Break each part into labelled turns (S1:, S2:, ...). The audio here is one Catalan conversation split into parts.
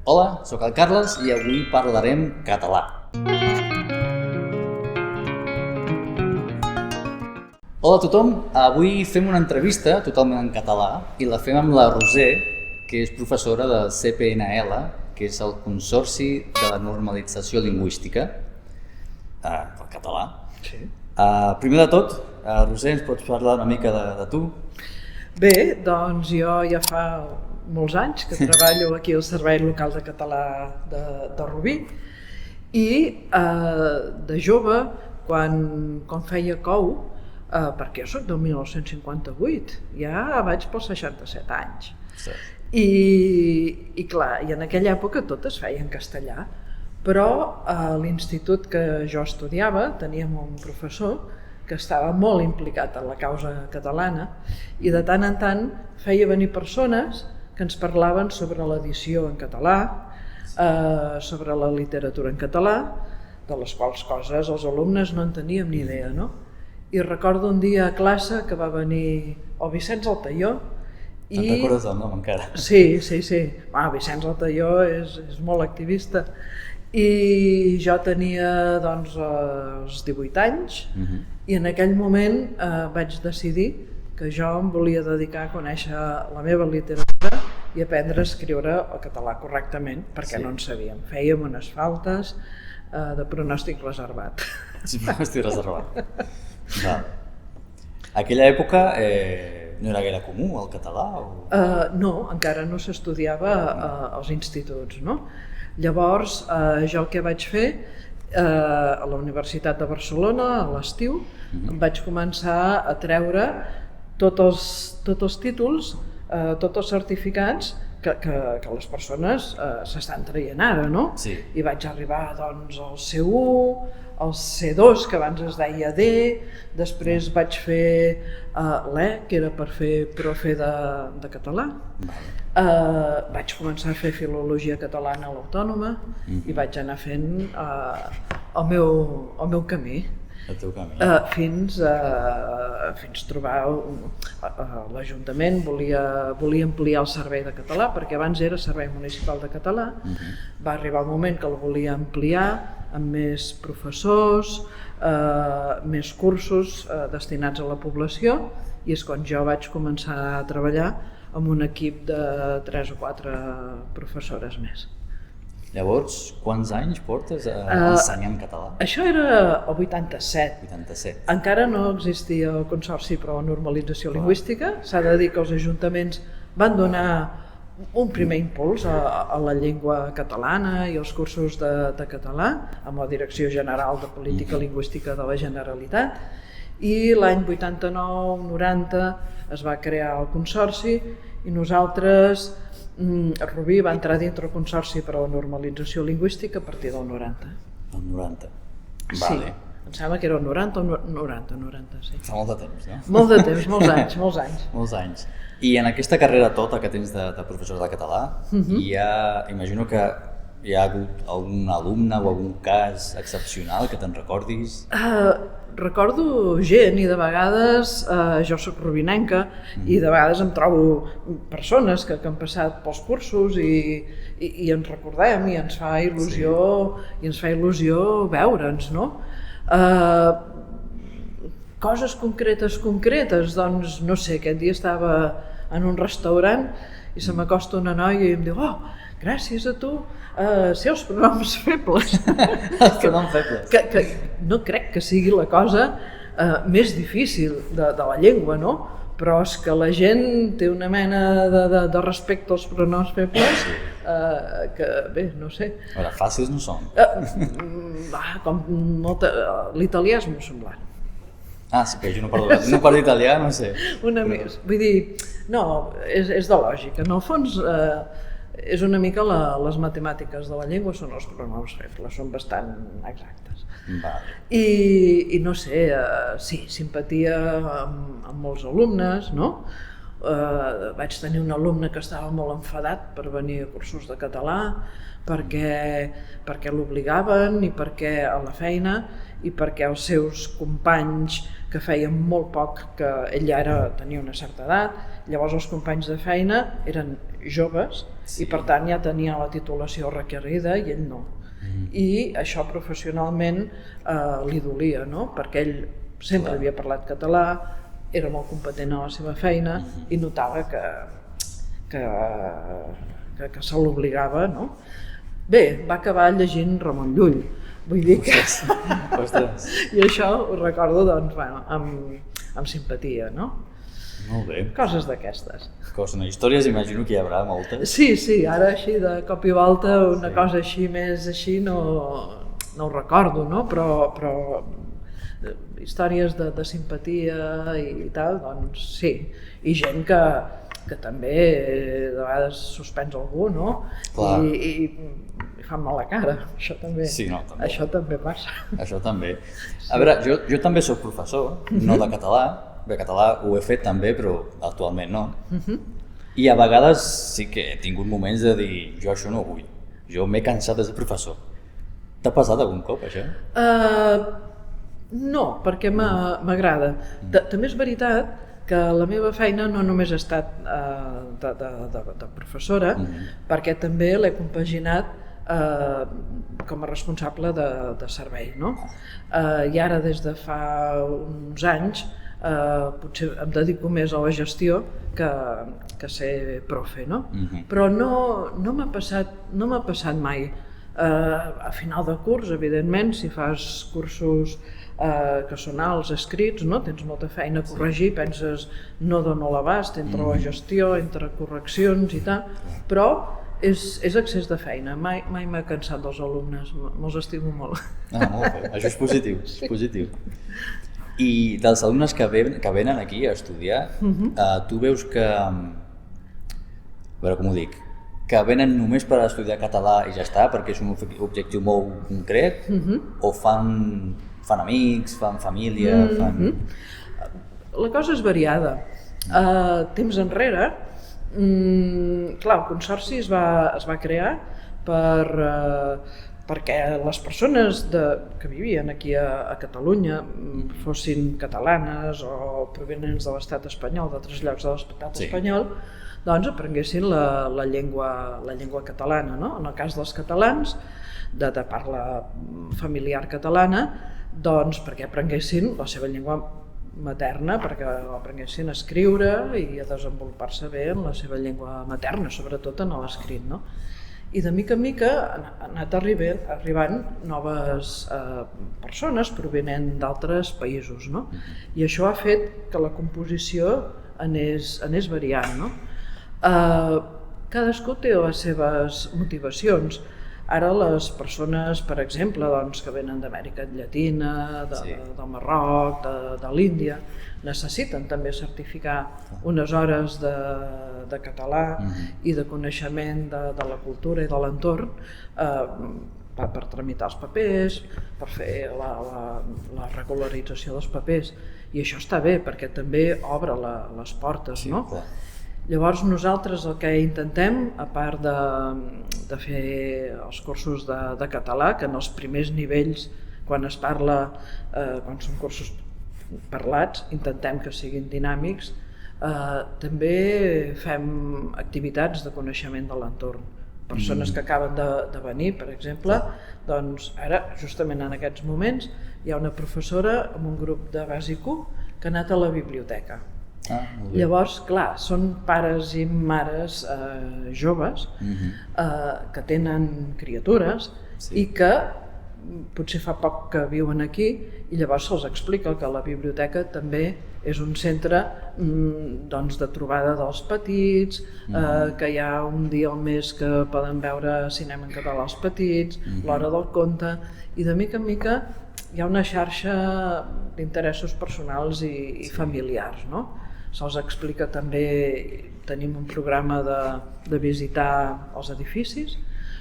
S1: Hola, sóc el Carles i avui parlarem català. Hola a tothom, avui fem una entrevista totalment en català i la fem amb la Roser, que és professora del CPNL, que és el Consorci de la Normalització Lingüística del català.
S2: Sí.
S1: Primer de tot, Roser, ens pots parlar una mica de tu?
S2: Bé, doncs jo ja fa molts anys que treballo aquí al Servei Local de Català de Rubí i de jove, quan feia COU, perquè jo soc del 1958, ja vaig pels 67 anys.
S1: Sí.
S2: I clar, i en aquella època tot es feia en castellà, però a l'institut que jo estudiava teníem un professor que estava molt implicat en la causa catalana i de tant en tant feia venir persones que ens parlaven sobre l'edició en català, sobre la literatura en català, de les quals coses els alumnes no en teníem ni idea, no? I recordo un dia a classe que va venir el Vicenç Altaió.
S1: Te'n recordes del nom encara?
S2: Sí. Vicenç Altaió és molt activista. I jo tenia doncs els 18 anys i en aquell moment vaig decidir que jo em volia dedicar a conèixer la meva literatura i aprendre a escriure el català correctament, perquè no en sabíem. Fèiem unes faltes de pronòstic reservat.
S1: Sí, pronòstic reservat. Aquella època no era gaire comú el català?
S2: No, encara no s'estudiava als instituts, no? Llavors, jo el que vaig fer a la Universitat de Barcelona, a l'estiu, vaig començar a treure tots els títols, tots els certificats que les persones s'estan traient ara, no?
S1: Sí.
S2: I vaig arribar doncs al C1, al C2, que abans es deia D, després vaig fer l'E, que era per fer profe de català. Vaig començar a fer filologia catalana a l'Autònoma i vaig anar fent el meu camí.
S1: El teu camí.
S2: Fins trobar l'Ajuntament volia ampliar el servei de català, perquè abans era Servei Municipal de Català. Va arribar el moment que el volia ampliar amb més professors, més cursos destinats a la població, i és quan jo vaig començar a treballar amb un equip de 3 o 4 professores més.
S1: Llavors, quants anys portes ensenyant català?
S2: Això era el 87.
S1: 87.
S2: Encara no existia el Consorci per a la Normalització Lingüística. S'ha de dir que els ajuntaments van donar un primer impuls a la llengua catalana i als cursos de català amb la Direcció General de Política Lingüística de la Generalitat, i l'any 89-90 es va crear el Consorci i nosaltres, Rubí va entrar dintre el Consorci per a la Normalització Lingüística a partir del 90.
S1: El 90.
S2: Sí,
S1: Vale.
S2: em sembla que era el 90 o 90, sí.
S1: Fa molt de temps, no?
S2: Molt de temps, molts anys.
S1: Molts anys. I en aquesta carrera tota que tens de professor de català, imagino que hi ha hagut algun alumne o algun cas excepcional que te'n recordis?
S2: Recordo gent i de vegades, jo soc rubinenca, i de vegades em trobo persones que han passat pels cursos i ens recordem i ens fa il·lusió veure'ns, no? Coses concretes, doncs no sé, aquest dia estava en un restaurant i se m'acosta una noia i em diu: "Oh, gràcies a tu, sé els pronoms febles."
S1: Els pronoms febles.
S2: Que no crec que sigui la cosa més difícil de la llengua, no? Però és que la gent té una mena de respecte als pronoms febles que, bé, no sé.
S1: A veure, fàcils no són.
S2: L'italià és molt semblant.
S1: Sí, que jo no parlo italià, no sé.
S2: Una més, vull dir, no, és de lògica. En el fons és una mica les matemàtiques de la llengua, són els pronoms febles, són bastant exactes.
S1: Vale.
S2: I no sé, sí, simpatia amb molts alumnes, no? vaig tenir un alumne que estava molt enfadat per venir a cursos de català, perquè l'obligaven i perquè a la feina i perquè els seus companys que feien molt poc, que ell ja tenia una certa edat, llavors els companys de feina eren joves i per tant ja tenia la titulació requerida i ell no. I això professionalment li dolia, no? Perquè ell sempre havia parlat català, era molt competent a la seva feina i notava que se l'obligava, no? Bé, va acabar llegint Ramon Llull, vull dir que... I això ho recordo, doncs, bueno, amb simpatia, no?
S1: Molt bé.
S2: Coses d'aquestes.
S1: Històries imagino que hi haurà moltes.
S2: Sí, ara així de cop i volta una cosa així més així no ho recordo, no? Però històries de simpatia i tal, doncs sí. I gent que també de vegades suspens algú, no? I fan mala cara, això també.
S1: Sí, no, també.
S2: Això també passa.
S1: Això també. A veure, jo també soc professor, no de català. Bé, català ho he fet també, però actualment no. I a vegades sí que he tingut moments de dir, jo això no ho vull. Jo m'he cansat de ser professor. T'ha passat algun cop, això?
S2: No, perquè m'agrada. També és veritat que la meva feina no només ha estat de professora, perquè també l'he compaginat com a responsable de servei, no? I ara des de fa uns anys potser em dedico més a la gestió que ser profe, no? Però no m'ha passat mai. A final de curs, evidentment, si fas cursos que són alts, escrits, no? Tens molta feina a corregir, penses no dono l'abast entre la gestió, entre correccions i tal, però és excés de feina, mai m'he cansat dels alumnes, me'ls estimo molt.
S1: Molt bé, això és positiu, és positiu. I dels alumnes que venen aquí a estudiar, tu veus que, a veure com ho dic, que venen només per estudiar català i ja està, perquè és un objectiu molt concret, o fan amics, fan família,
S2: La cosa és variada. Temps enrere, clar, el Consorci es va crear perquè les persones que vivien aquí a Catalunya, fossin catalanes o provenents de l'estat espanyol, d'altres llocs de l'estat espanyol, doncs aprenguessin la llengua catalana, no? En el cas dels catalans, de parla familiar catalana, doncs perquè aprenguessin la seva llengua materna, perquè aprenguessin a escriure i a desenvolupar-se bé en la seva llengua materna, sobretot en l'escrit, no? I de mica en mica han anat arribant noves persones provenent d'altres països, no? I això ha fet que la composició anés variant, no? Cadascú té les seves motivacions. Ara les persones, per exemple, que venen d'Amèrica Llatina, del Marroc, de l'Índia, necessiten també certificar unes hores de català i de coneixement de la cultura i de l'entorn per tramitar els papers, per fer la regularització dels papers. I això està bé, perquè també obre les portes, no? Llavors nosaltres el que intentem, a part de fer els cursos de català, que en els primers nivells, quan es parla, quan són cursos parlats, intentem que siguin dinàmics, també fem activitats de coneixement de l'entorn. Persones que acaben de venir, per exemple, doncs ara, justament en aquests moments, hi ha una professora amb un grup de bàsic 1 que ha anat a la biblioteca. Llavors, clar, són pares i mares joves que tenen criatures i que potser fa poc que viuen aquí i llavors se'ls explica que la biblioteca també és un centre de trobada dels petits, que hi ha un dia al mes que poden veure cinema en català els petits, l'hora del conte, i de mica en mica hi ha una xarxa d'interessos personals i familiars, no? Se'ls explica també, tenim un programa de visitar els edificis,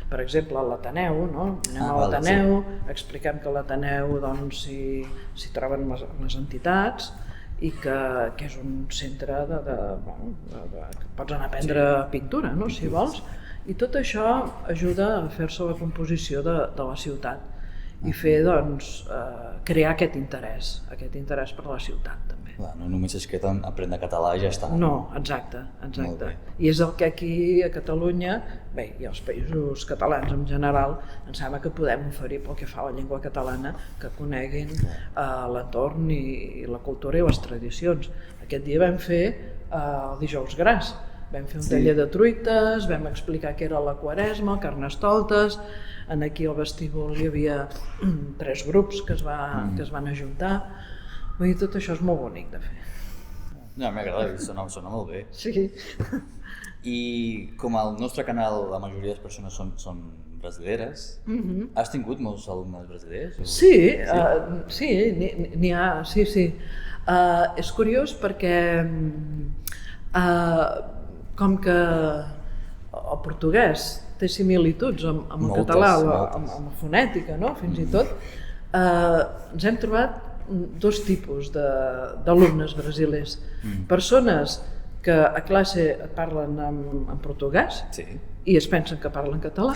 S2: per exemple a l'Ateneu, no? Anem a l'Ateneu, expliquem que a l'Ateneu s'hi troben les entitats i que és un centre que pots anar a aprendre pintura, no? Si vols, i tot això ajuda a fer-se la composició de la ciutat i fer, doncs, crear aquest interès per la ciutat també.
S1: Clar, no només es queda aprendre català i ja està.
S2: No, exacte. I és el que aquí a Catalunya, bé, i als països catalans en general, em sembla que podem oferir pel que fa a la llengua catalana, que coneguin l'entorn i la cultura i les tradicions. Aquest dia vam fer el dijous gras, vam fer un taller de truites, vam explicar què era la Quaresma, el Carnestoltes. Aquí al vestíbul hi havia 3 grups que es van ajuntar. Vull dir, tot això és molt bonic de fer.
S1: No, m'agrada, sona molt bé.
S2: Sí.
S1: I com al nostre canal la majoria de les persones són brasileres, has tingut molts alumnes brasilers?
S2: Sí, n'hi ha, sí. És curiós perquè com que el portuguès té similituds amb el català, amb la fonètica, no? Fins i tot, ens hem trobat 2 tipus d'alumnes brasilers. Persones que a classe et parlen en portuguès i es pensen que parlen català.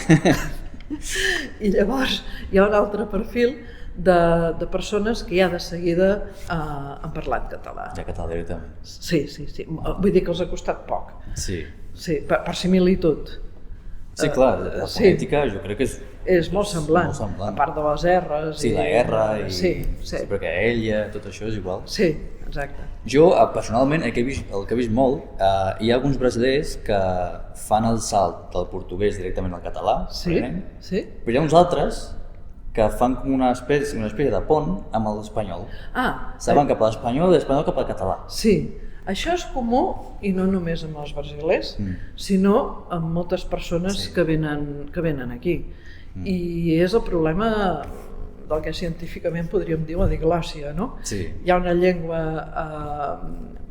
S2: I llavors hi ha un altre perfil de persones que ja de seguida han parlat català.
S1: Ja català directament.
S2: Sí. Vull dir que els ha costat poc.
S1: Sí,
S2: per similitud.
S1: Sí, clar, la fonètica jo crec que
S2: és molt semblant, a part de les R's.
S1: Sí, la R i... Sí, perquè ella, tot això és igual.
S2: Sí, exacte.
S1: Jo, personalment, el que he vist molt, hi ha alguns brasilers que fan el salt del portuguès directament al català, però hi ha uns altres que fan com una espècie de pont amb l'espanyol. Saben cap a l'espanyol i l'espanyol cap al català.
S2: Sí. Això és comú, i no només amb els brasilers, sinó amb moltes persones que venen aquí. I és el problema del que científicament podríem dir la diglòssia, no? Hi ha una llengua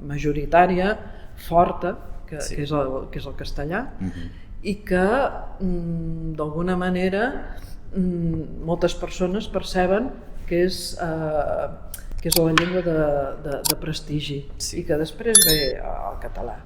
S2: majoritària, forta, que és el castellà, i que, d'alguna manera, moltes persones perceben que és la llengua de prestigi i que després ve el català.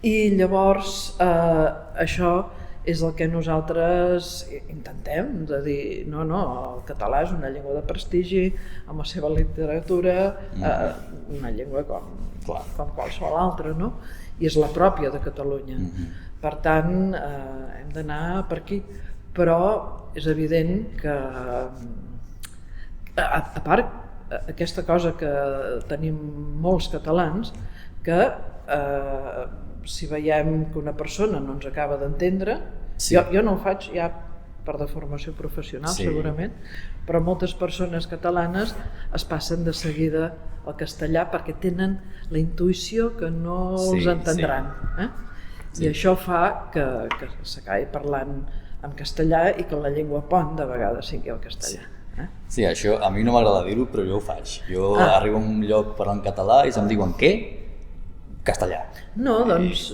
S2: I llavors això és el que nosaltres intentem, de dir, no, el català és una llengua de prestigi, amb la seva literatura, una llengua com qualsevol altra, no? I és la pròpia de Catalunya. Per tant, hem d'anar per aquí. Però és evident que, a part, aquesta cosa que tenim molts catalans, que si veiem que una persona no ens acaba d'entendre, jo no ho faig ja per deformació professional segurament, però moltes persones catalanes es passen de seguida al castellà perquè tenen la intuïció que no els entendran. I això fa que s'acabi parlant en castellà i que la llengua pont de vegades sigui el castellà.
S1: Sí, això a mi no m'agrada dir-ho, però jo ho faig. Jo arribo a un lloc parlant català i se'm diuen què? Castellà.
S2: No, doncs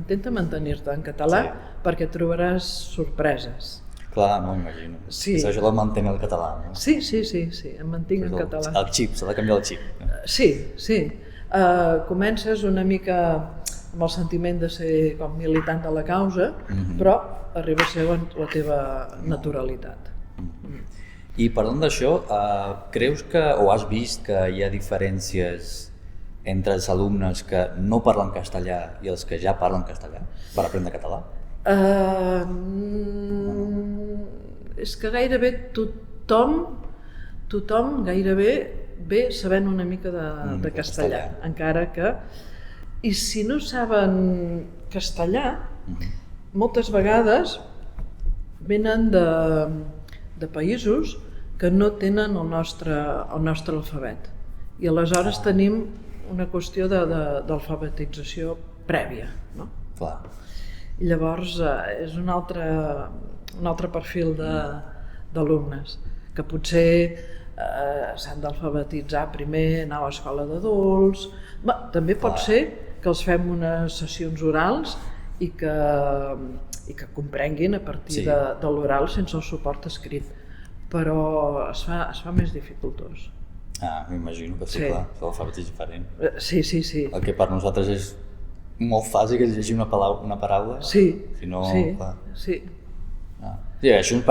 S2: intenta mantenir-te en català perquè trobaràs sorpreses.
S1: Clar, no m'imagino. Això de mantenir el català, no?
S2: Sí, em mantinc en català.
S1: El xip, s'ha de canviar el xip.
S2: Sí. Comences una mica amb el sentiment de ser com militant de la causa, però arriba a ser la teva naturalitat.
S1: I parlant d'això, creus que, o has vist que hi ha diferències entre els alumnes que no parlen castellà i els que ja parlen castellà per aprendre català?
S2: És que gairebé tothom gairebé ve sabent una mica de castellà, encara que... I si no saben castellà, moltes vegades venen de països que no tenen el nostre alfabet. I aleshores tenim una qüestió d'alfabetització prèvia. I llavors és un altre perfil d'alumnes, que potser s'han d'alfabetitzar primer, anar a l'escola d'adults... També pot ser que els fem unes sessions orals i que comprenguin a partir de l'oral sense el suport escrit, però es fa més dificultós.
S1: M'imagino que sí,
S2: Sí.
S1: clar, l'alfabet és diferent.
S2: Sí, sí, sí.
S1: El que per nosaltres és molt fàcil que és llegir una paraula,
S2: Sí,
S1: si no,
S2: sí,
S1: clar.
S2: sí.
S1: Sí, això ens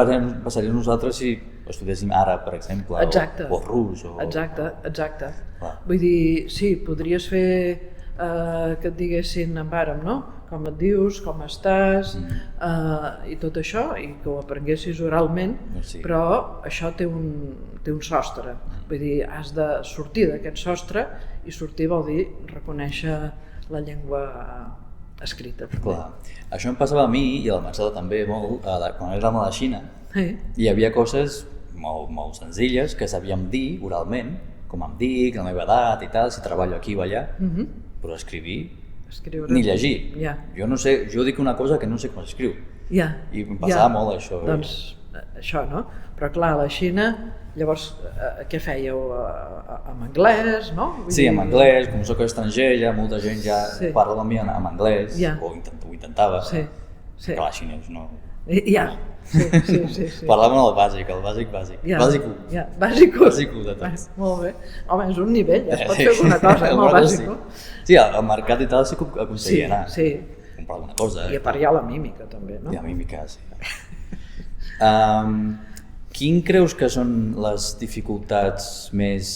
S1: passaria a nosaltres si estudiéssim àrab, per exemple,
S2: Exacte.
S1: o rus.
S2: Exacte, exacte.
S1: Clar.
S2: Vull dir, sí, podries fer que et diguessin en àrab, no? Com et dius, com estàs, i tot això, i que ho aprenguessis oralment,
S1: Sí.
S2: però això té un sostre. Vull dir, has de sortir d'aquest sostre, i sortir vol dir reconèixer la llengua escrita. També.
S1: Clar. Això em passava a mi i a la Marcela també molt, quan érem a la Xina,
S2: Sí.
S1: hi havia coses molt senzilles que sabíem dir oralment, com em dic, la meva edat i tal, si treballo aquí o allà, però escriure
S2: Escriure.
S1: ni llegir.
S2: Ja.
S1: Jo no sé, jo dic una cosa que no sé com s'escriu.
S2: Ja.
S1: I em passava molt això.
S2: Doncs això, no? Però clar, a la Xina, llavors, què fèieu? En anglès, no? Vull
S1: Sí,
S2: dir-
S1: en anglès, com sóc estranger, ja molta gent ja
S2: Sí.
S1: parla amb mi en anglès,
S2: Ja.
S1: o ho intentava,
S2: Sí, sí.
S1: que la xinès no...
S2: Ja, sí.
S1: Parlaven el bàsic, bàsic.
S2: Ja,
S1: Bàsic 1.
S2: Ja, bàsic 1.
S1: Bàsic 1 de tot.
S2: Molt bé. Home, és un nivell, ja es pot fer alguna cosa amb el
S1: Bueno,
S2: bàsic 1.
S1: Sí, al mercat i tal sí que aconseguia
S2: Sí,
S1: anar.
S2: sí.
S1: Comprar alguna cosa.
S2: I a part hi ha la mímica, també, no?
S1: I a mímica, sí. Quin creus que són les dificultats més,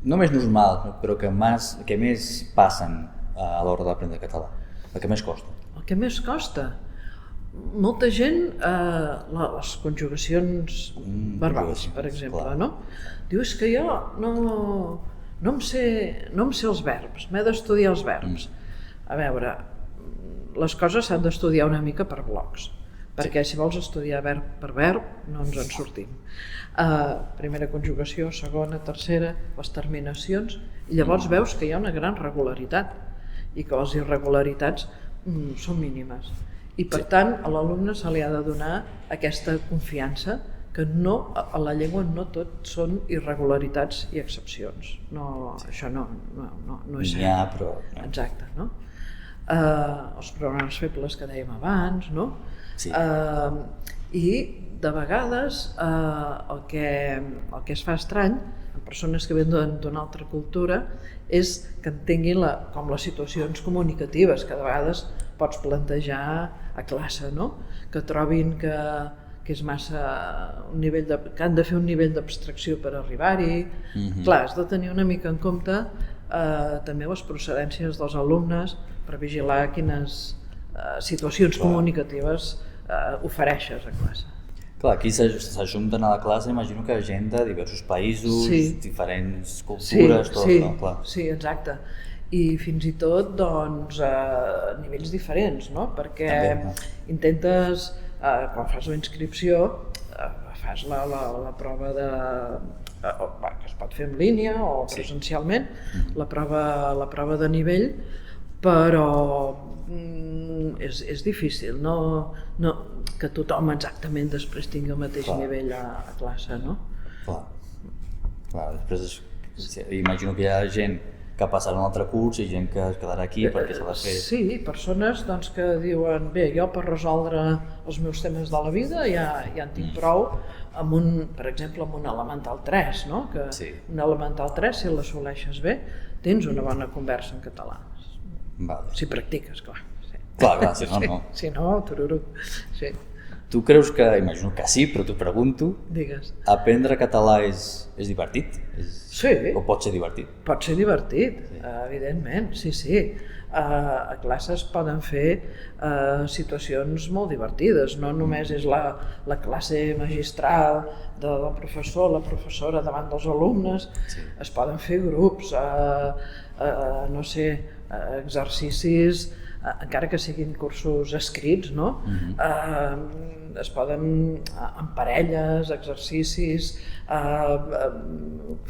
S1: no més normals, però que més passen a l'hora d'aprendre català? El que més costa?
S2: El que més costa? Molta gent, les conjugacions verbals, per exemple,
S1: clar.
S2: no? Diu, és que jo no em sé els verbs, m'he d'estudiar els verbs. A veure, les coses s'han d'estudiar una mica per blocs, perquè si vols estudiar verb per verb no ens en sortim. Primera conjugació, segona, tercera, les terminacions, i llavors veus que hi ha una gran regularitat i que les irregularitats són mínimes. I per tant a l'alumne se li ha de donar aquesta confiança que a la llengua no tot són irregularitats i excepcions. Això no és cert.
S1: N'hi ha, però...
S2: Exacte, no? Els pronoms febles que dèiem abans, no?
S1: Sí.
S2: I de vegades el que es fa estrany en persones que venen d'una altra cultura és que entenguin com les situacions comunicatives que de vegades pots plantejar a classe, no? Que trobin que és massa que han de fer un nivell d'abstracció per arribar-hi. Clar, has de tenir una mica en compte també les procedències dels alumnes per vigilar quines situacions comunicatives ofereixes a classe.
S1: Clar, aquí s'ajunten a la classe, imagino que gent de diversos països, diferents cultures, tot, no? Clar.
S2: Sí, exacte. I fins i tot, doncs, a nivells diferents, no? Perquè intentes, quan fas la inscripció, fas la prova que es pot fer en línia o presencialment, la prova de nivell, però és difícil, que tothom exactament després tingui el mateix nivell a classe, no?
S1: Clar, després imagino que hi ha gent que passarà un altre curs i gent que es quedarà aquí perquè s'ha de fer...
S2: Sí, persones que diuen, bé, jo per resoldre els meus temes de la vida ja en tinc prou, per exemple, amb un elemental 3, no? Que un elemental 3, si l'assoleixes bé, tens una bona conversa en català. Si practiques, clar.
S1: Clar, si no, no.
S2: Si no, tururut. Sí.
S1: Tu creus que, imagino que sí, però t'ho pregunto,
S2: Digues.
S1: Aprendre català és divertit?
S2: Sí.
S1: O pot ser divertit?
S2: Pot ser divertit, evidentment, sí. A classes poden fer situacions molt divertides, no només és la classe magistral del professor, la professora davant dels alumnes, es poden fer grups, no sé, exercicis, encara que siguin cursos escrits, no? Es poden, en parelles, exercicis,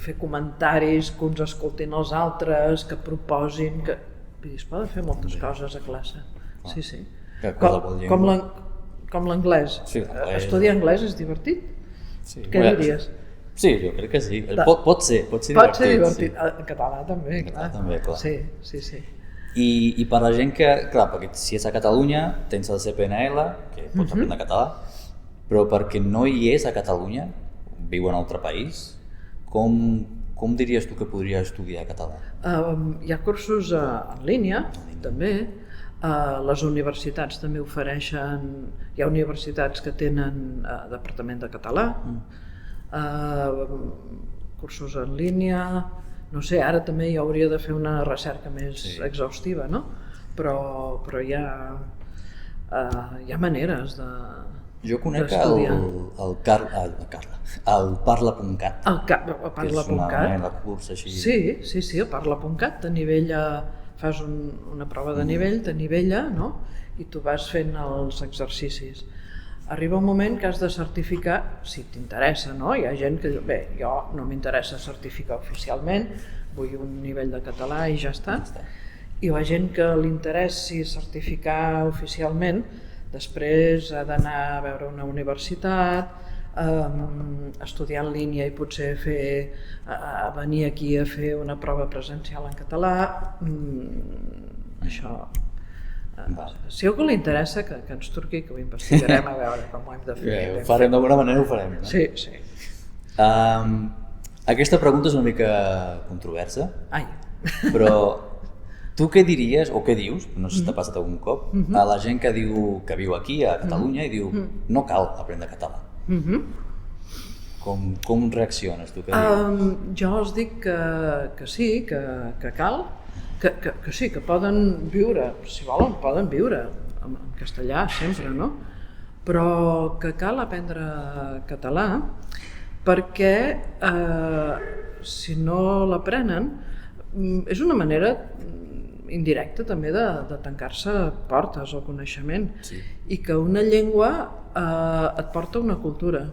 S2: fer comentaris, que uns escoltin els altres, que proposin, es poden fer moltes coses a classe, sí. Com l'anglès. Estudiar anglès és divertit? Què diries?
S1: Sí, jo crec que sí. Pot ser divertit.
S2: Pot ser divertit. En català també, clar. Sí.
S1: I per la gent que, clar, perquè si és a Catalunya tens el CPNL, que pots aprendre català, però perquè no hi és a Catalunya, viu en un altre país, com com diries tu que podria estudiar català?
S2: Hi ha cursos en línia, també. Les universitats també ofereixen... Hi ha universitats que tenen departament de català, cursos en línia... No sé, ara també hi hauria de fer una recerca més exhaustiva, no? Però hi ha maneres de...
S1: Jo conec el Parla.cat.
S2: El Parla.cat.
S1: És una mena de curs així.
S2: Sí, el Parla.cat fas una prova de nivell, t'anivella, no? I tu vas fent els exercicis. Arriba un moment que has de certificar, si t'interessa, no? Hi ha gent que diu, bé, jo no m'interessa certificar oficialment, vull un nivell de català i ja està. I la gent que li interessi certificar oficialment, després ha d'anar a veure una universitat, estudiar en línia i potser venir aquí a fer una prova presencial en català. Això... Si a algú li interessa, que ens truqui, que ho investigarem a veure com ho hem de fer.
S1: Ho farem d'alguna manera, ho farem.
S2: Sí.
S1: Aquesta pregunta és una mica controversa, però tu què diries, o què dius, no sé si t'ha passat algun cop, a la gent que viu aquí, a Catalunya, i diu no cal aprendre català? Com reacciones tu?
S2: Jo els dic que sí, que cal, que sí, que poden viure, si volen, poden viure en castellà sempre, no? Però que cal aprendre català perquè si no l'aprenen és una manera indirecta també de tancar-se portes al coneixement i que una llengua et porta una cultura.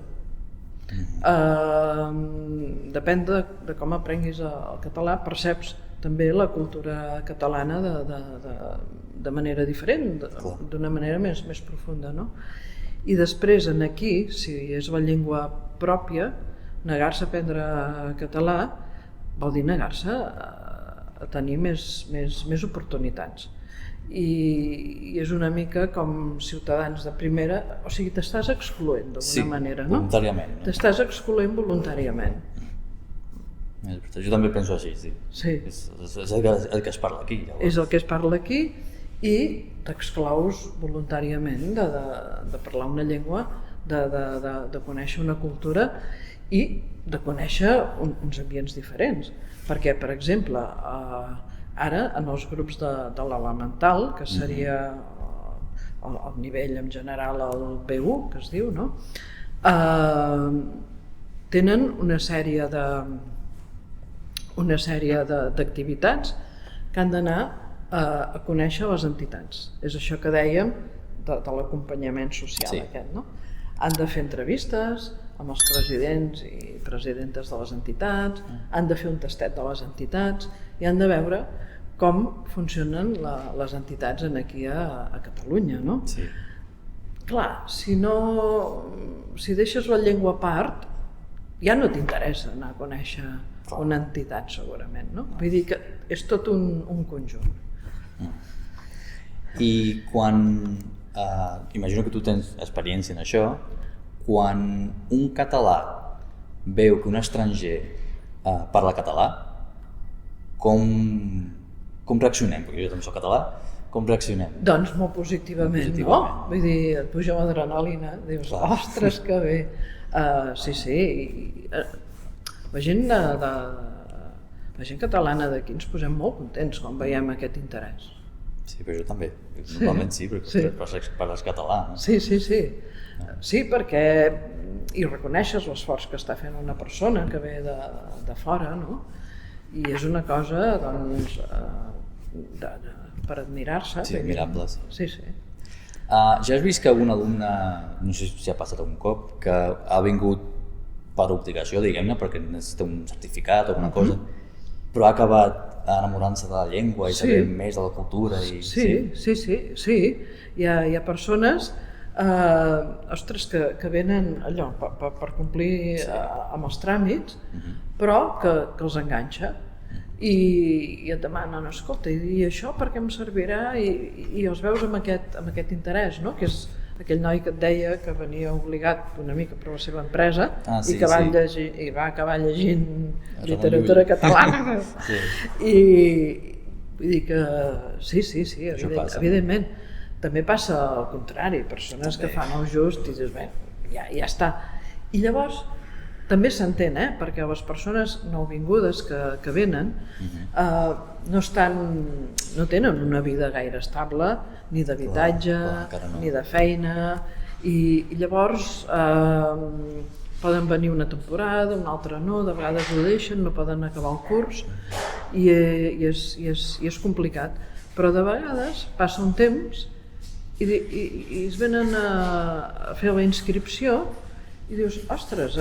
S2: Depèn de com aprenguis el català, perceps també la cultura catalana de manera diferent, d'una manera més profunda, no? I després, aquí, si és la llengua pròpia, negar-se a aprendre català vol dir negar-se a tenir més oportunitats. I és una mica com ciutadans de primera, o sigui, t'estàs excloent d'alguna manera, no?
S1: Voluntàriament.
S2: T'estàs excloent voluntàriament.
S1: Jo també penso així, sí. És el que es parla aquí.
S2: És el que es parla aquí i t'exclous voluntàriament de parlar una llengua, de conèixer una cultura i de conèixer uns ambients diferents. Perquè, per exemple, ara en els grups de l'elemental, que seria el nivell en general, el B1, que es diu, no? Tenen una sèrie d'activitats que han d'anar a conèixer les entitats. És això que dèiem de l'acompanyament social aquest, no? Han de fer entrevistes amb els presidents i presidentes de les entitats, han de fer un tastet de les entitats i han de veure com funcionen les entitats aquí a Catalunya, no?
S1: Sí.
S2: Clar, si deixes la llengua a part, ja no t'interessa anar a conèixer una entitat, segurament, no? Vull dir que és tot un conjunt.
S1: I quan, imagino que tu tens experiència en això, quan un català veu que un estranger parla català, com reaccionem? Perquè jo també soc català, com reaccionem?
S2: Doncs molt positivament, no? Vull dir, et puja l'adrenalina, dius, ostres, que bé. Sí. La gent catalana d'aquí ens posem molt contents quan veiem aquest interès.
S1: Sí, però jo també. Normalment sí, perquè parles català.
S2: Sí. Sí, perquè hi reconeixes l'esforç que està fent una persona que ve de fora, no? I és una cosa, doncs, per admirar-se.
S1: Sí, admirable.
S2: Sí.
S1: Ja has vist que un alumne, no sé si ha passat algun cop, que ha vingut per obligació, diguem-ne, perquè necessita un certificat o alguna cosa, però ha acabat enamorant-se de la llengua i saber més de la cultura.
S2: Sí. Hi ha persones que venen allò per complir amb els tràmits, però que els enganxa i et demanen, escolta, i això per què em servirà? I els veus amb aquest interès, no? Que és aquell noi que et deia que venia obligat una mica per la seva empresa
S1: sí,
S2: i que va acabar llegint literatura catalana.
S1: Sí.
S2: I vull dir que sí, evidentment. També passa al contrari, persones que fan el just i dius, bé, ja està. I llavors també s'entén, perquè les persones nouvingudes que venen no tenen una vida gaire estable, ni d'habitatge, ni de feina, i llavors poden venir una temporada, una altra no, de vegades ho deixen, no poden acabar el curs i és complicat. Però de vegades passa un temps i es venen a fer la inscripció i dius, ostres,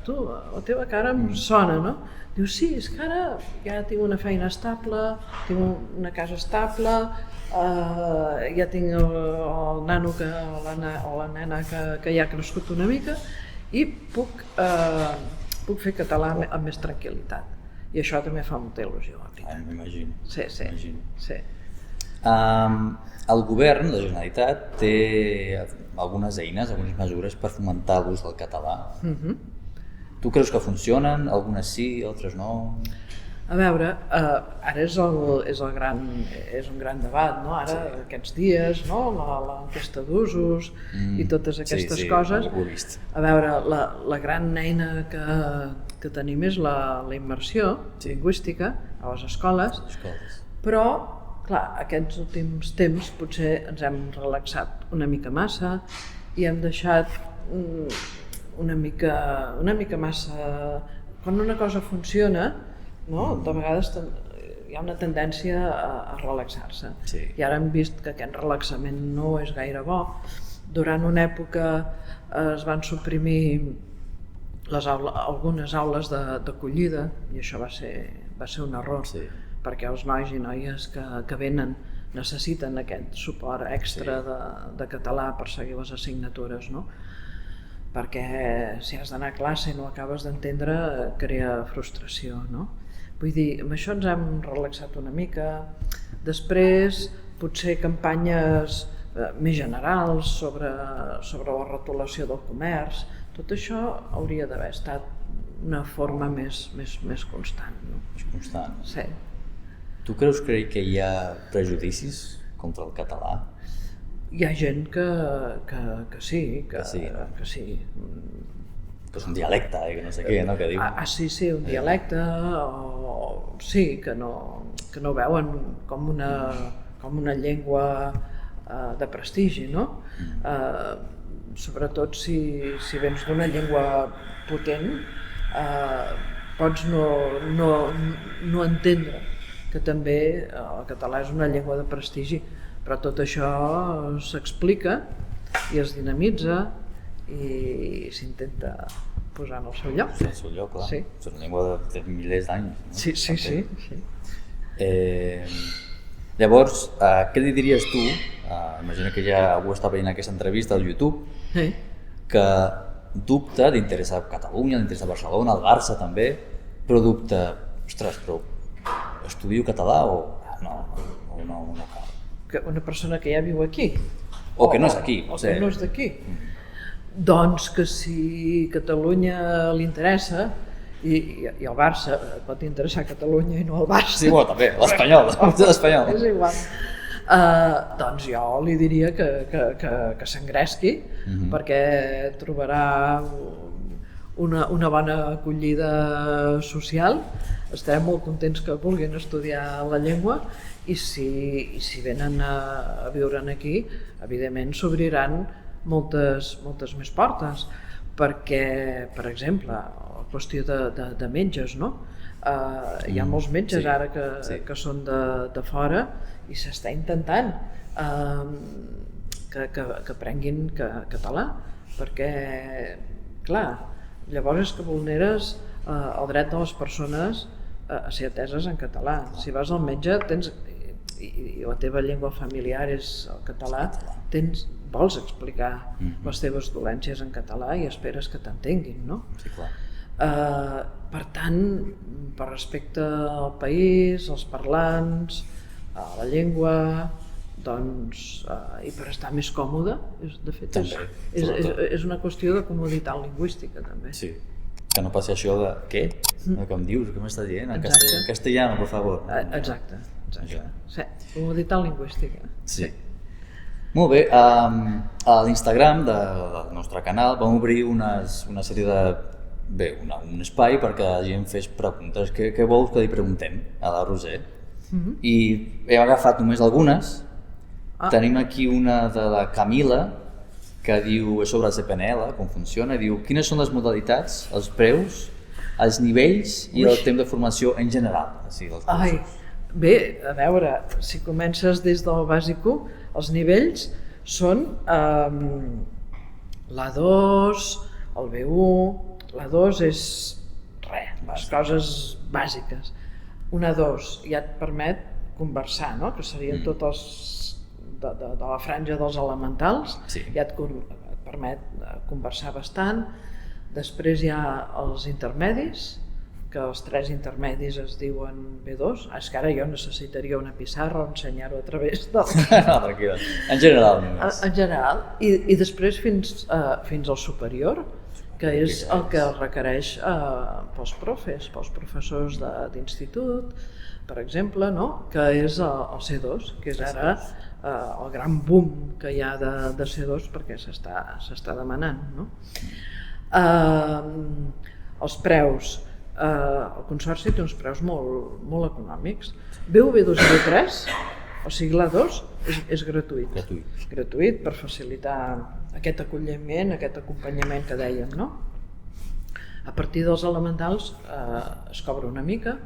S2: tu, la teva cara em sona, no? Dius, sí, és que ara ja tinc una feina estable, tinc una casa estable, ja tinc el nano o la nena que ja ha crescut una mica i puc fer català amb més tranquil·litat. I això també fa molta il·lusió, la veritat.
S1: M'imagino.
S2: Sí.
S1: El govern, la Generalitat, té algunes eines, algunes mesures per fomentar l'ús del català. Tu creus que funcionen? Algunes sí, altres no?
S2: A veure, ara és un gran debat, no? Ara, aquests dies, no? L'enquesta d'usos i totes aquestes coses.
S1: Ho he vist.
S2: A veure, la gran eina que tenim és la immersió lingüística a les escoles, però clar, aquests últims temps potser ens hem relaxat una mica massa i hem deixat una mica massa... Quan una cosa funciona, no? De vegades hi ha una tendència a relaxar-se. I ara hem vist que aquest relaxament no és gaire bo. Durant una època es van suprimir algunes aules d'acollida i això va ser un error. Perquè els nois i noies que venen necessiten aquest suport extra de català per seguir les assignatures, no? Perquè si has d'anar a classe i no acabes d'entendre, crea frustració, no? Vull dir, amb això ens hem relaxat una mica. Després, potser campanyes més generals sobre la retolació del comerç. Tot això hauria d'haver estat una forma més constant, no?
S1: Més constant.
S2: Sí.
S1: Tu creus que hi ha prejudicis contra el català?
S2: Hi ha gent que sí. Que
S1: és un dialecte, que no sé què, no? Que diu...
S2: Sí, un dialecte, o sí, que no veuen com una llengua de prestigi, no? Sobretot si vens d'una llengua potent, pots no entendre que també el català és una llengua de prestigi, però tot això s'explica i es dinamitza i s'intenta posar en el seu lloc.
S1: En el seu lloc, clar. És una llengua de milers d'anys.
S2: Sí.
S1: Llavors, què li diries tu, imagina que ja algú està veient aquesta entrevista al YouTube, que dubta d'interessar Catalunya, d'interessar Barcelona, el Barça també, però dubta, ostres, però estudio català o no cal?
S2: Una persona que ja viu aquí?
S1: O que no és aquí.
S2: O que no és d'aquí. Doncs que si Catalunya li interessa, i el Barça pot interessar Catalunya i no el Barça.
S1: Sí, bueno, també, l'Espanyol.
S2: És igual. Doncs jo li diria que s'engresqui, perquè trobarà una bona acollida social. Estarem molt contents que vulguin estudiar la llengua i si venen a viure aquí, evidentment s'obriran moltes més portes, perquè, per exemple, la qüestió de metges, no? Hi ha molts metges ara que són de fora i s'està intentant que aprenguin català, perquè, clar, llavors és que vulneres el dret de les persones a ser ateses en català. Si vas al metge i la teva llengua familiar és el català, vols explicar les teves dolències en català i esperes que t'entenguin, no?
S1: Sí, clar.
S2: Per tant, per respecte al país, als parlants, a la llengua, i per estar més còmode, de fet
S1: També,
S2: és una qüestió de comoditat lingüística també.
S1: Sí, que no passi això de què? Que em dius, què m'estàs dient? En castellano, per favor.
S2: Exacte. Sí, comoditat lingüística.
S1: Sí. Molt bé, a l'Instagram del nostre canal vam obrir una sèrie un espai perquè la gent fes preguntes. Què vols que li preguntem a la Roser? I hem agafat només algunes. Tenim aquí una de la Camila que diu sobre el CPNL, com funciona, diu quines són les modalitats, els preus, els nivells i el temps de formació en general.
S2: Bé, a veure, si comences des del bàsic 1, els nivells són l'A2, el B1, l'A2 és les coses bàsiques. Un A2 ja et permet conversar, no? Que serien tots els de la franja dels elementals, ja et permet conversar bastant. Després hi ha els intermedis, que els 3 intermedis es diuen B2. És que ara jo necessitaria una pissarra o ensenyar-ho a través del...
S1: No, tranquil·la. En general només.
S2: En general. I després fins al superior, que és el que requereix pels professors d'institut, per exemple, que és el C2, que és ara el gran boom que hi ha de C2 perquè s'està demanant. Els preus, el Consorci té uns preus molt econòmics. B1, B2 i B3, o sigui l'A2, és gratuït. Gratuït per facilitar aquest acolliment, aquest acompanyament que dèiem. A partir dels elementals es cobra una mica,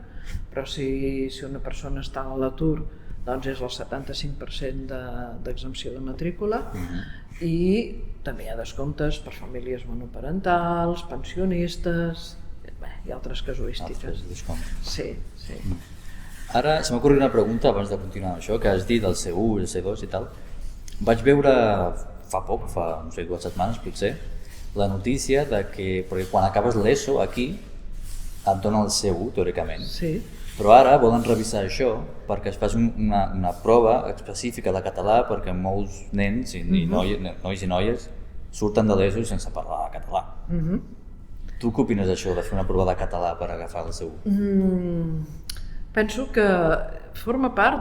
S2: però si una persona està a l'atur doncs és el 75% d'exempció de matrícula i també hi ha descomptes per famílies monoparentals, pensionistes i altres casuístiques. Sí.
S1: Ara se m'ha ocorrit una pregunta abans de continuar amb això, que has dit el C1, el C2 i tal. Vaig veure fa poc, fa 2 setmanes potser, la notícia de que quan acabes l'ESO aquí et dona el C1 teòricament.
S2: Sí.
S1: Però ara volen revisar això perquè es faci una prova específica de català perquè molts nens i nois i noies surten de l'ESO sense parlar català. Tu què opines d'això, de fer una prova de català per agafar el C1?
S2: Penso que forma part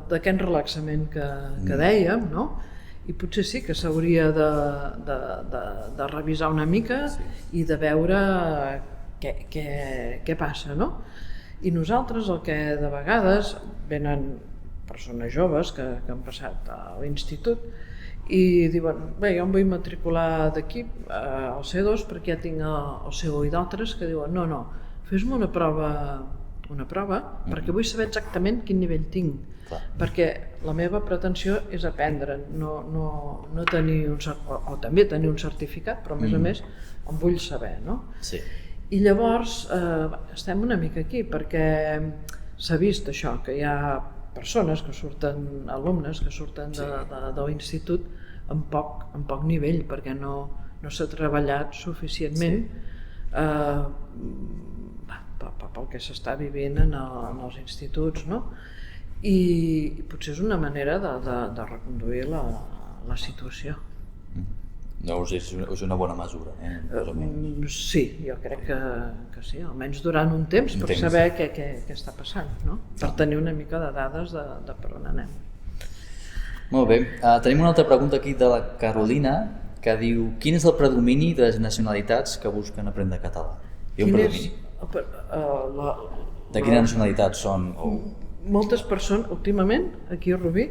S2: d'aquest relaxament que dèiem, no? I potser sí que s'hauria de revisar una mica i de veure què passa, no? I nosaltres el que de vegades venen persones joves que han passat a l'institut i diuen, bé, jo em vull matricular d'aquí al C2 perquè ja tinc el C1 i d'altres que diuen, no, fes-me una prova perquè vull saber exactament quin nivell tinc, perquè la meva pretensió és aprendre, no tenir o també tenir un certificat, però a més em vull saber, no?
S1: Sí.
S2: I llavors estem una mica aquí perquè s'ha vist això, que hi ha persones que surten, alumnes que surten de l'institut amb poc nivell perquè no s'ha treballat suficientment pel que s'està vivint en els instituts, no? I potser és una manera de reconduir la situació.
S1: Llavors és una bona mesura,
S2: Sí, jo crec que sí, almenys durant un temps per saber què està passant, no? Per tenir una mica de dades de per on anem.
S1: Molt bé, tenim una altra pregunta aquí de la Carolina que diu quin és el predomini de les nacionalitats que busquen aprendre català? Hi ha un predomini? De quina nacionalitat són?
S2: Moltes persones, últimament, aquí a Rubí,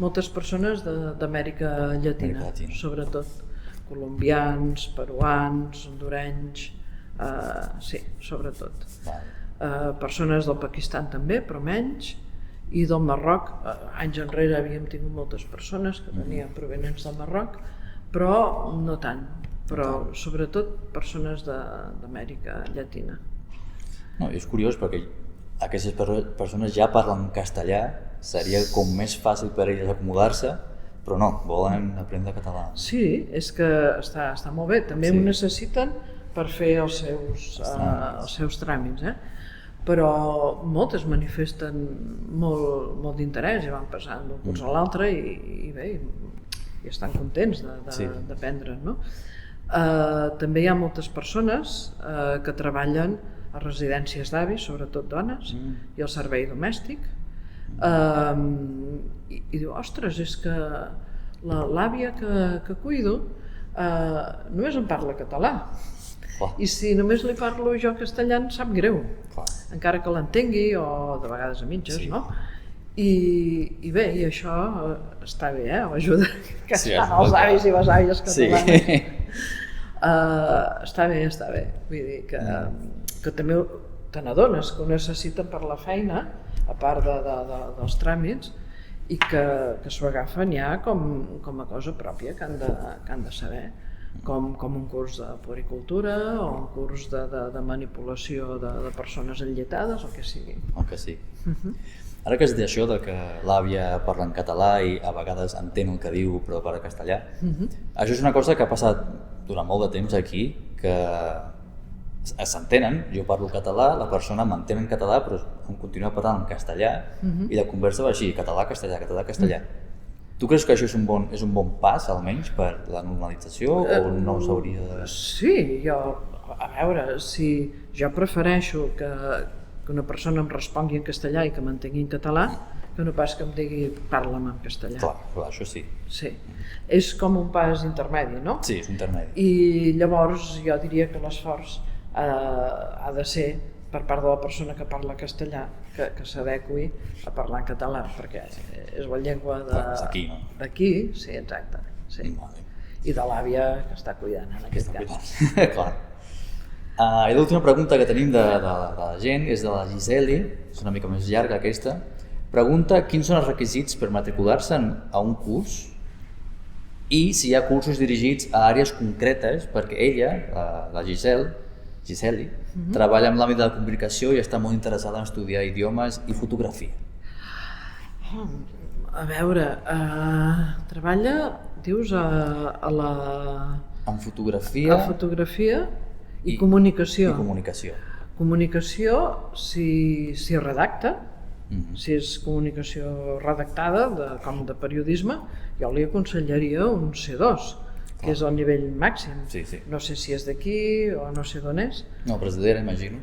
S2: moltes persones d'Amèrica Llatina, sobretot. Colombians, peruans, hondurenys, sí, sobretot. Persones del Pakistan també, però menys, i del Marroc. Anys enrere havíem tingut moltes persones que venien provenents del Marroc, però no tant, però sobretot persones d'Amèrica Llatina.
S1: No, és curiós perquè aquestes persones ja parlen castellà, seria com més fàcil per elles acomodar-se, però no, volen aprendre català.
S2: Sí, és que està molt bé, també ho necessiten per fer els seus tràmits. però moltes manifesten molt d'interès i van passant d'un curs a l'altre i bé, i estan contents d'aprendre, no? També hi ha moltes persones que treballen a residències d'avis, sobretot dones, i al servei domèstic, i diu, ostres, és que l'àvia que cuido només em parla català, i si només li parlo jo castellà em sap greu, encara que l'entengui o de vegades a mitges, no? I bé, i això està bé, l'ajuda que es fan els avis i les àvies catalanes. Està bé, vull dir que també te n'adones que ho necessiten per la feina, a part dels tràmits, i que s'ho agafen ja com a cosa pròpia que han de saber, com un curs de puericultura o un curs de manipulació de persones enlletades, o que sigui.
S1: El que sí. Ara que has dit això de que l'àvia parla en català i a vegades entén el que diu però parla castellà, això és una cosa que ha passat durant molt de temps aquí, que s'entenen, jo parlo català, la persona m'entén en català però em continua parlant en castellà i la conversa va així, català, castellà, català, castellà. Tu creus que això és un bon pas, almenys, per la normalització o no s'hauria de...
S2: Sí, a veure, si jo prefereixo que una persona em respongui en castellà i que m'entengui en català, que no pas que em digui parla'm en castellà.
S1: Clar, això sí.
S2: Sí, és com un pas intermedi, no?
S1: Sí, és un intermedi.
S2: I llavors jo diria que l'esforç ha de ser per part de la persona que parla castellà que s'adequi a parlar en català, perquè és la llengua d'aquí, sí, exacte. I de l'àvia que està cuidant en aquest cas.
S1: Clar. I l'última pregunta que tenim de la gent és de la Giseli, és una mica més llarga aquesta. Pregunta quins són els requisits per matricular-se a un curs i si hi ha cursos dirigits a àrees concretes, perquè ella, la Giseli, treballa en l'àmbit de la comunicació i està molt interessada en estudiar idiomes i fotografia.
S2: A veure, treballa, dius,
S1: en fotografia...
S2: A fotografia i comunicació.
S1: I comunicació.
S2: Comunicació, si redacta, si és comunicació redactada, com de periodisme, jo li aconsellaria un C2, que és el nivell màxim. No sé si és d'aquí o no sé d'on és.
S1: No, brasilera, imagino.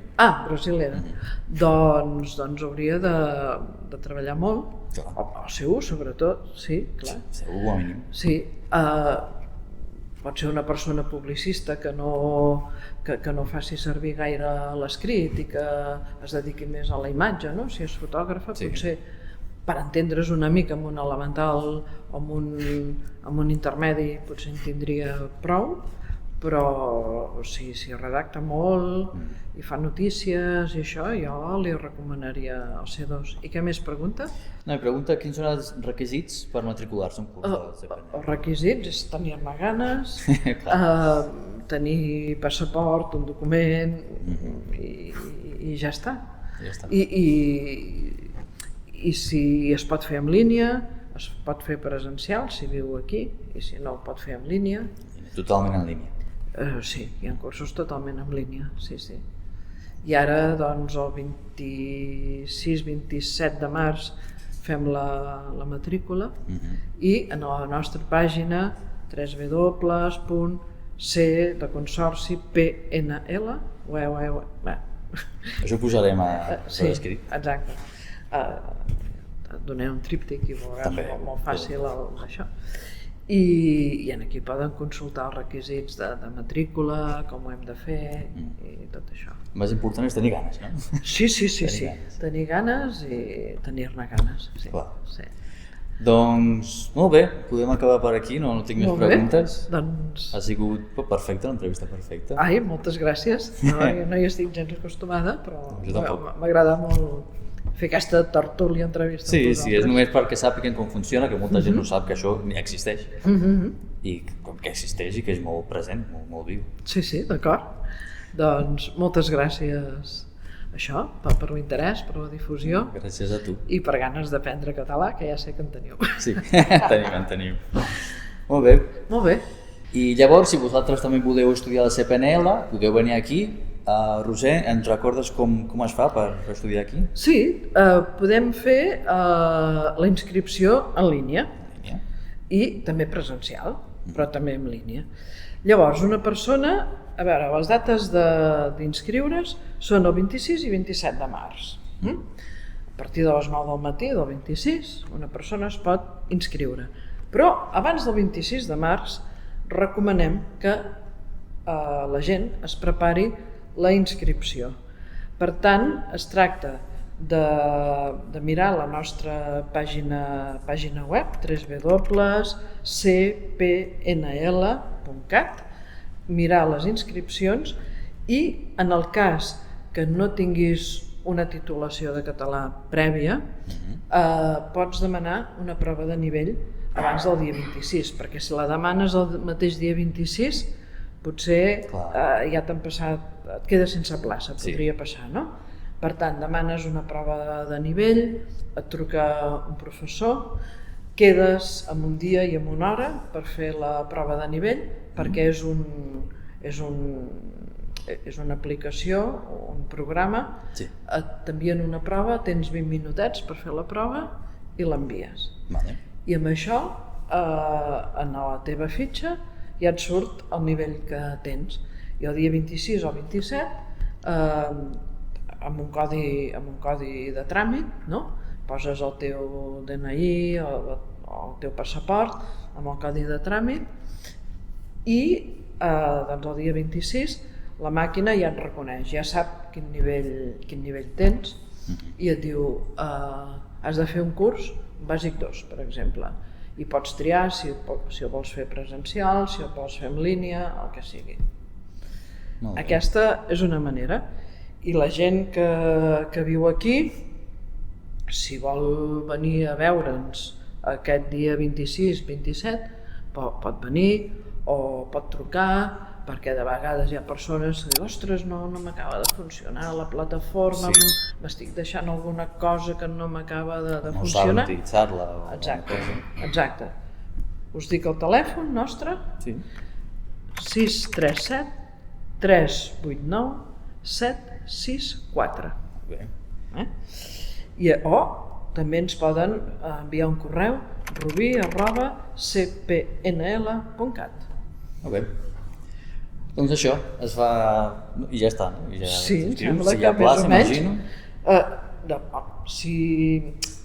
S2: Brasilera. Doncs hauria de treballar molt, o C1 sobretot, sí, clar.
S1: C1 com a mínim.
S2: Sí, pot ser una persona publicista que no faci servir gaire l'escrit i que es dediqui més a la imatge, no? Si és fotògrafa, potser per entendre's una mica amb un elemental o amb un intermedi potser en tindria prou, però si redacta molt i fa notícies i això, jo li recomanaria el C2. I què més pregunta?
S1: No, pregunta quins són els requisits per matricular-se a un curs de CPN.
S2: Els requisits és tenir-ne ganes, tenir passaport, un document i ja està. I si es pot fer en línia, es pot fer presencial si viu aquí, i si no, el pot fer en línia.
S1: Totalment en línia?
S2: Sí, hi ha cursos totalment en línia, sí. I ara, doncs, el 26-27 de març fem la matrícula i en la nostra pàgina www.c de consorci PNL
S1: Això ho posarem a l'escrit.
S2: Sí, exacte. Et donaré un tríptic i veuràs molt fàcil això. I aquí poden consultar els requisits de matrícula, com ho hem de fer i tot això.
S1: El més important és tenir ganes, no?
S2: Sí. Tenir ganes i tenir-ne ganes.
S1: Doncs molt bé, podem acabar per aquí, no tinc més preguntes.
S2: Doncs...
S1: Ha sigut perfecte, l'entrevista perfecta.
S2: Ai, moltes gràcies. No hi estic gens acostumada, però m'agrada molt fer aquesta tertúlia entrevista.
S1: Sí, és només perquè sàpiguen com funciona, que molta gent no sap que això ni existeix. I com que existeix i que és molt present, molt viu.
S2: Sí, d'acord. Doncs moltes gràcies això, per l'interès, per la difusió.
S1: Gràcies a tu.
S2: I per ganes d'aprendre català, que ja sé que en teniu.
S1: Sí, en tenim. Molt bé.
S2: Molt bé.
S1: I llavors, si vosaltres també voleu estudiar la CPNL, podeu venir aquí Roser, ens recordes com es fa per estudiar aquí?
S2: Sí, podem fer la inscripció en línia i també presencial, però també en línia. Llavors, una persona, a veure, les dates d'inscriure's són el 26 i 27 de març. A partir de les 9 del matí del 26, una persona es pot inscriure. Però abans del 26 de març recomanem que la gent es prepari la inscripció. Per tant, es tracta de mirar la nostra pàgina web, www.cpnl.cat, mirar les inscripcions i, en el cas que no tinguis una titulació de català prèvia, pots demanar una prova de nivell abans del dia 26, perquè si la demanes el mateix dia 26, potser ja t'han passat, et quedes sense plaça, podria passar, no? Per tant, demanes una prova de nivell, et truca un professor, quedes amb un dia i amb una hora per fer la prova de nivell, perquè és una aplicació, un programa, t'envien una prova, tens 20 minutets per fer la prova i l'envies. I amb això, en la teva fitxa, ja et surt el nivell que tens. I el dia 26 o 27, amb un codi de tràmit, poses el teu DNI o el teu passaport amb el codi de tràmit i el dia 26 la màquina ja et reconeix, ja sap quin nivell tens i et diu has de fer un curs bàsic 2, per exemple, i pots triar si ho vols fer presencial, si ho vols fer en línia, el que sigui. Aquesta és una manera. I la gent que viu aquí, si vol venir a veure'ns aquest dia 26-27, pot venir o pot trucar, perquè de vegades hi ha persones que diuen ostres, no m'acaba de funcionar la plataforma, m'estic deixant alguna cosa que no m'acaba de funcionar.
S1: No saben utilitzar-la.
S2: Exacte. Us dic el telèfon nostre, 637 389 764. O també ens poden enviar un correu rubí@cpnl.cat.
S1: Molt bé. Doncs això, es fa... i ja està, no?
S2: Sí, em sembla que més o menys.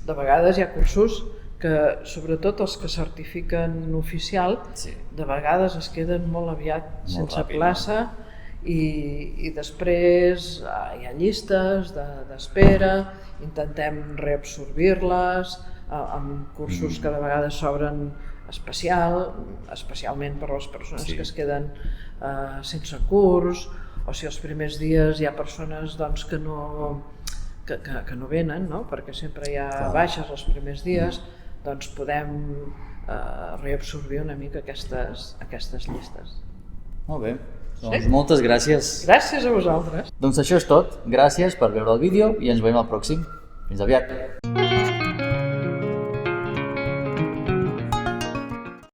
S2: De vegades hi ha cursos que, sobretot els que certifiquen oficial, de vegades es queden molt aviat sense plaça i després hi ha llistes d'espera, intentem reabsorbir-les amb cursos que de vegades s'obren especialment per a les persones que es queden sense curs, o si els primers dies hi ha persones que no venen, perquè sempre hi ha baixes els primers dies, doncs podem reabsorbir una mica aquestes llistes.
S1: Molt bé, doncs moltes gràcies.
S2: Gràcies a vosaltres.
S1: Doncs això és tot, gràcies per veure el vídeo i ens veiem al pròxim. Fins aviat.